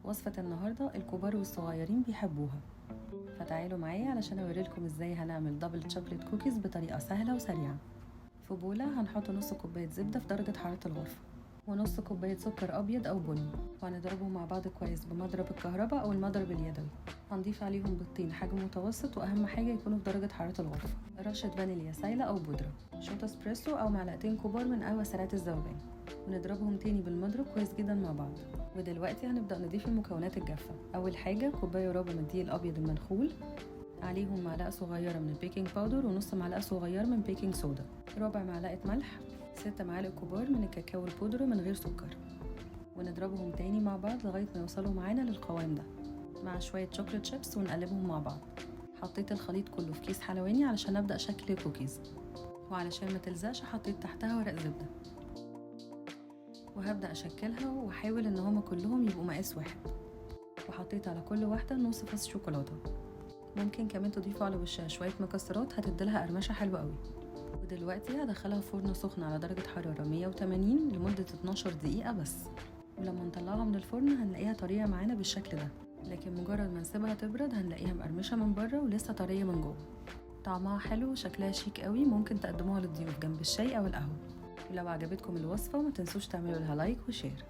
وصفة النهاردة الكبار والصغيرين بيحبوها، فتعالوا معايا علشان اوريلكم ازاي هنعمل دبل شوكليت كوكيز بطريقة سهلة وسريعة. في بولة هنحط نص كوباية زبدة في درجة حرارة الغرفة ونص كوباية سكر أبيض أو بني، وهنضربهم مع بعض كويس بمضرب الكهرباء أو المضرب اليدوي. هنضيف عليهم بيضتين حجم متوسط، وأهم حاجة يكونوا في درجة حرارة الغرفة، رشة فانيليا سايلة أو بودرة، شوط اسبريسو أو معلقتين كبار من قهوة سريعة الذوبان، ونضربهم تاني بالمضرب كويس جدا مع بعض. ودلوقتي هنبدأ نضيف المكونات الجافة. أول حاجة كوباية وربع من الدقيق الأبيض المنخول، عليهم معلقة صغيرة من البيكنج باودر ونص معلقة صغيرة من بيكنج صودا، ربع معلقة ملح، 6 معالق كبار من الكاكاو البودرة من غير سكر، ونضربهم تاني مع بعض لغاية ما يوصلوا معانا للقوام ده مع شوية شوكليت شيبس ونقلبهم مع بعض. حطيت الخليط كله في كيس حلواني علشان أبدأ شكل الكوكيز، وعلشان ما تلزقش حطيت تحتها ورق زبدة، وهبدأ أشكلها وأحاول إن هما كلهم يبقوا مقاس واحد. وحطيت على كل واحدة نص فص شوكولاتة، ممكن كمان تضيفوا على وشها شوية مكسرات هتديلها قرمشة حلوة قوي. ودلوقتي هدخلها في فرن سخن على درجة حرارة 180 لمدة 12 دقيقة بس، ولما نطلعها من الفرن هنلاقيها طرية معانا بالشكل ده، لكن مجرد ما نسيبها تبرد هنلاقيها مقرمشة من بره ولسه طرية من جوه. طعمها حلو وشكلها شيك قوي، ممكن تقدموها للضيوف جنب الشاي او القهوة. ولو عجبتكم الوصفة ما تنسوش تعملوا لها لايك وشير.